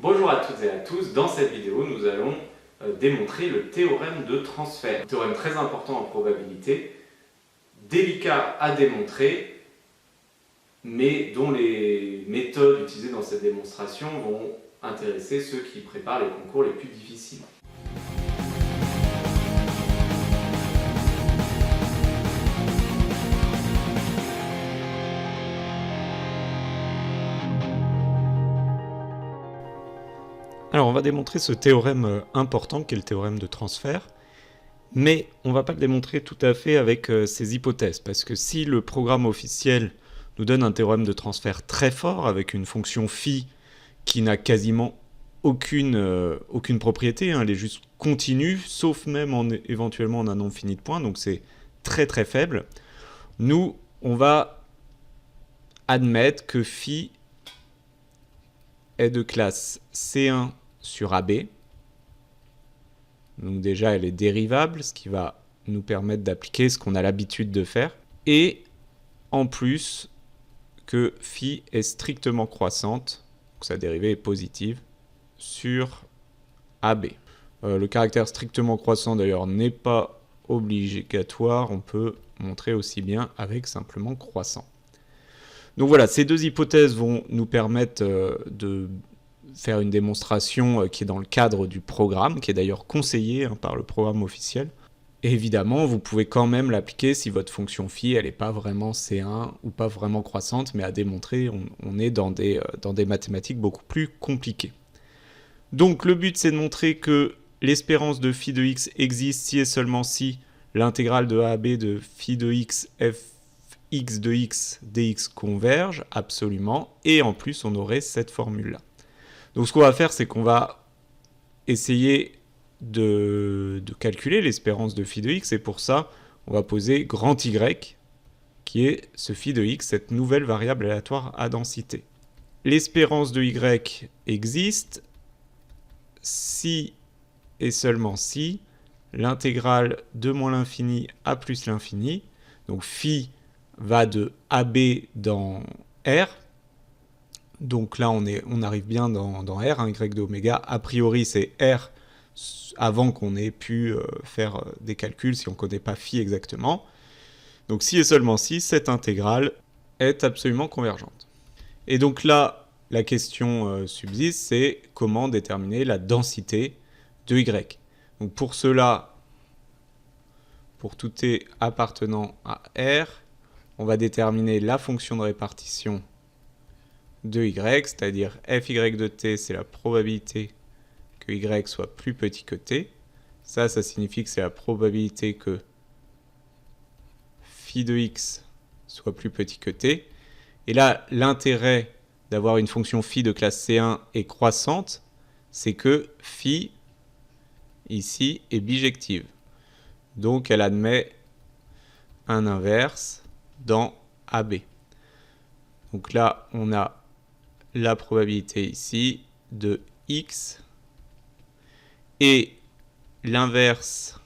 Bonjour à toutes et à tous, dans cette vidéo nous allons démontrer le théorème de transfert. Un théorème très important en probabilité, délicat à démontrer, mais dont les méthodes utilisées dans cette démonstration vont intéresser ceux qui préparent les concours les plus difficiles. Alors on va démontrer ce théorème important qui est le théorème de transfert, mais on ne va pas le démontrer tout à fait avec ces hypothèses, parce que si le programme officiel nous donne un théorème de transfert très fort avec une fonction phi qui n'a quasiment aucune propriété, elle est juste continue, sauf même éventuellement en un nombre fini de points, donc c'est très très faible, nous on va admettre que phi est de classe C1 sur AB. Donc déjà, elle est dérivable, ce qui va nous permettre d'appliquer ce qu'on a l'habitude de faire. Et en plus, que phi est strictement croissante, donc sa dérivée est positive, sur AB. Le caractère strictement croissant, d'ailleurs, n'est pas obligatoire. On peut montrer aussi bien avec simplement croissant. Donc voilà, ces deux hypothèses vont nous permettre de faire une démonstration qui est dans le cadre du programme, qui est d'ailleurs conseillé par le programme officiel. Et évidemment, vous pouvez quand même l'appliquer si votre fonction phi, elle n'est pas vraiment C1 ou pas vraiment croissante, mais à démontrer, on est dans des mathématiques beaucoup plus compliquées. Donc le but, c'est de montrer que l'espérance de phi de x existe si et seulement si l'intégrale de a à b de phi de x f x de x dx converge absolument, et en plus on aurait cette formule là. Donc ce qu'on va faire, c'est qu'on va essayer de calculer l'espérance de phi de x, et pour ça on va poser grand Y, qui est ce phi de x, cette nouvelle variable aléatoire à densité. L'espérance de y existe si et seulement si l'intégrale de moins l'infini à plus l'infini, donc phi va de AB dans R. Donc là, on arrive bien dans R, Y de oméga. A priori, c'est R avant qu'on ait pu faire des calculs si on ne connaît pas phi exactement. Donc si et seulement si, cette intégrale est absolument convergente. Et donc là, la question subsiste, c'est comment déterminer la densité de Y. Donc pour cela, pour tout t appartenant à R, on va déterminer la fonction de répartition de y, c'est-à-dire fy de t, c'est la probabilité que y soit plus petit que t. Ça signifie que c'est la probabilité que phi de x soit plus petit que t. Et là, l'intérêt d'avoir une fonction phi de classe C1 est croissante, c'est que phi, ici, est bijective. Donc, elle admet un inverse dans AB. Donc là, on a la probabilité ici de x, et l'inverse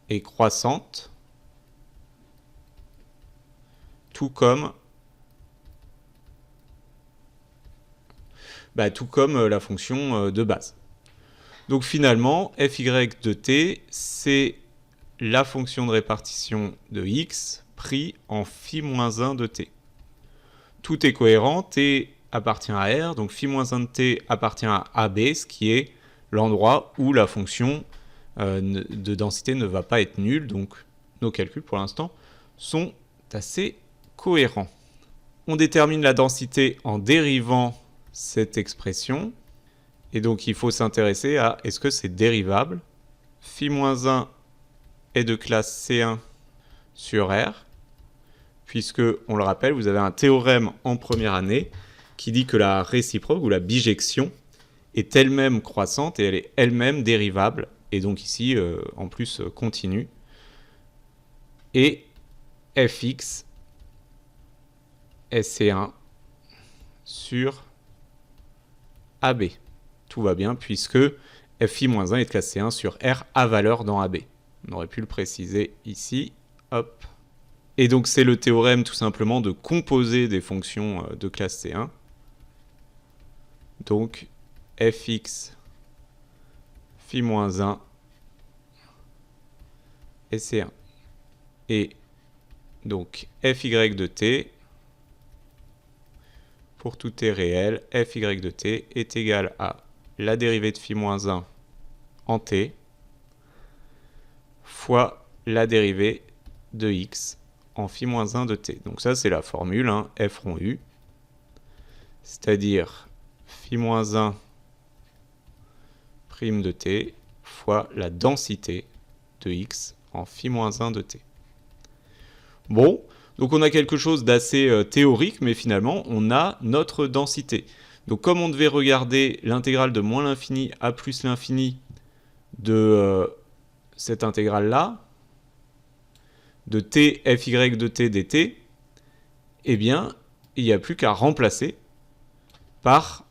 est croissante, tout comme la fonction de base. Donc finalement, fy de t, c'est la fonction de répartition de x pris en phi-1 de t. Tout est cohérent, t appartient à R, donc phi-1 de t appartient à AB, ce qui est l'endroit où la fonction de densité ne va pas être nulle, donc nos calculs pour l'instant sont assez cohérents. On détermine la densité en dérivant cette expression, et donc il faut s'intéresser à est-ce que c'est dérivable. Phi-1 est de classe C1 sur R, puisque, on le rappelle, vous avez un théorème en première année qui dit que la réciproque ou la bijection est elle-même croissante et elle est elle-même dérivable, et donc ici, en plus, continue. Et fx est C1 sur AB. Tout va bien, puisque phi-1 est de classe C1 sur R à valeur dans AB. On aurait pu le préciser ici. Hop. Et donc c'est le théorème tout simplement de composer des fonctions de classe C1. donc fx phi-1 et c1. Et donc fy de t, pour tout t réel, fy de t est égal à la dérivée de phi-1 en t fois la dérivée de x en phi-1 de t. Donc ça, c'est la formule, hein, f rond u, c'est-à-dire phi-1 prime de t fois la densité de x en phi-1 de t. Bon, donc on a quelque chose d'assez théorique, mais finalement, on a notre densité. Donc comme on devait regarder l'intégrale de moins l'infini à plus l'infini de cette intégrale-là, de t fy de t dt, eh bien, il n'y a plus qu'à remplacer par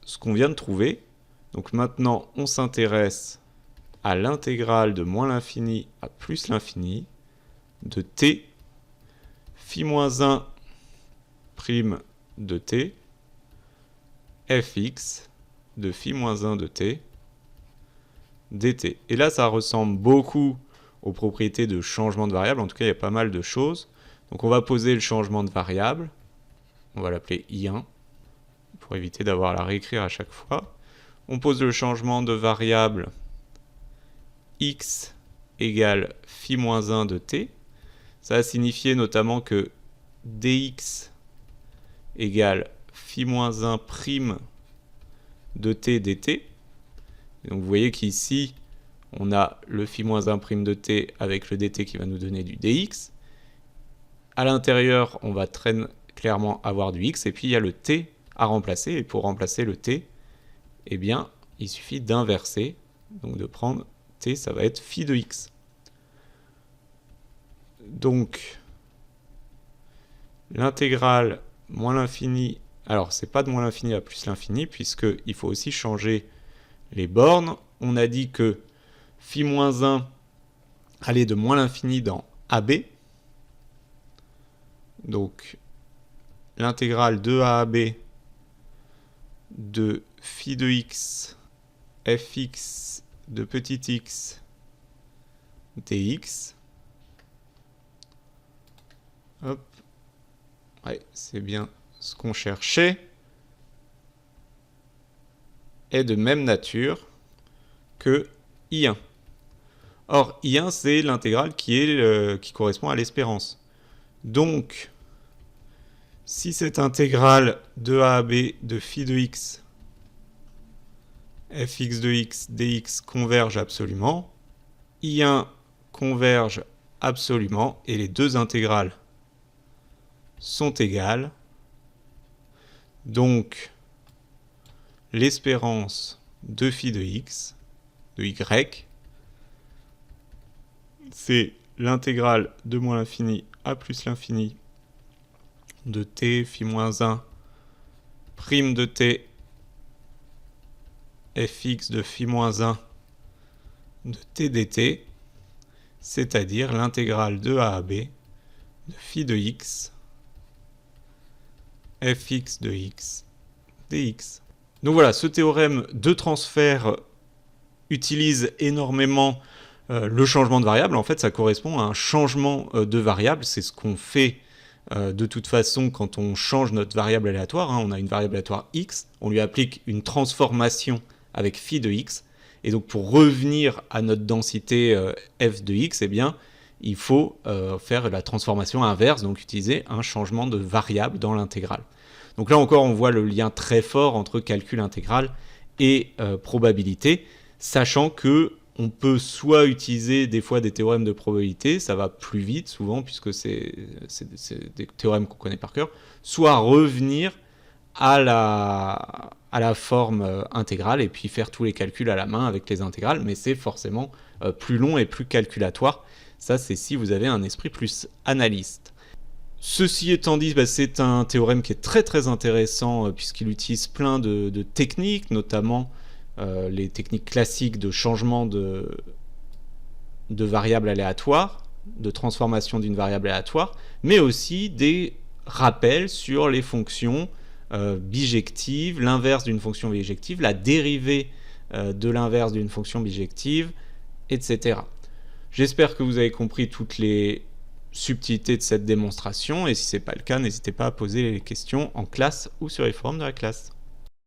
ce qu'on vient de trouver. Donc maintenant, on s'intéresse à l'intégrale de moins l'infini à plus l'infini de t phi-1 prime de t fx de phi-1 de t dt. Et là, ça ressemble beaucoup aux propriétés de changement de variable. En tout cas, il y a pas mal de choses. Donc on va poser le changement de variable. On va l'appeler I1 pour éviter d'avoir à la réécrire à chaque fois. On pose le changement de variable x égale phi-1 de t. Ça va signifier notamment que dx égale phi-1 prime de t dt. Et donc vous voyez qu'ici, on a le phi-1 prime de t avec le dt qui va nous donner du dx. À l'intérieur, on va très clairement avoir du x, et puis il y a le t à remplacer. Et pour remplacer le t, eh bien, il suffit d'inverser, donc de prendre t, ça va être phi de x. Donc, l'intégrale moins l'infini, alors c'est pas de moins l'infini à plus l'infini, puisqu'il faut aussi changer les bornes. On a dit que phi-1 allait de moins l'infini dans AB. Donc, l'intégrale de a à b de phi de x fx de petit x dx. Hop. Ouais, c'est bien ce qu'on cherchait. Est de même nature que I1. Or, I1, c'est l'intégrale qui correspond à l'espérance. Donc, si cette intégrale de a à b de phi de x fx de x dx converge absolument, I1 converge absolument, et les deux intégrales sont égales. Donc, l'espérance de phi de x, de y, c'est l'intégrale de moins l'infini à plus l'infini de t phi-1 prime de t fx de phi-1 de t dt, c'est-à-dire l'intégrale de a à b de phi de x fx de x dx. Donc voilà, ce théorème de transfert utilise énormément le changement de variable. En fait, ça correspond à un changement de variable. C'est ce qu'on fait de toute façon quand on change notre variable aléatoire. On a une variable aléatoire x, on lui applique une transformation avec phi de x. Et donc pour revenir à notre densité f de x, eh bien, il faut faire la transformation inverse, donc utiliser un changement de variable dans l'intégrale. Donc là encore, on voit le lien très fort entre calcul intégral et probabilité, sachant que on peut soit utiliser des fois des théorèmes de probabilité, ça va plus vite souvent puisque c'est des théorèmes qu'on connaît par cœur, soit revenir à la forme intégrale et puis faire tous les calculs à la main avec les intégrales, mais c'est forcément plus long et plus calculatoire. Ça, c'est si vous avez un esprit plus analyste. Ceci étant dit, c'est un théorème qui est très très intéressant puisqu'il utilise plein de techniques, notamment les techniques classiques de changement de variables aléatoires, de transformation d'une variable aléatoire, mais aussi des rappels sur les fonctions bijective, l'inverse d'une fonction bijective, la dérivée de l'inverse d'une fonction bijective, etc. J'espère que vous avez compris toutes les subtilités de cette démonstration, et si ce n'est pas le cas, n'hésitez pas à poser les questions en classe ou sur les forums de la classe.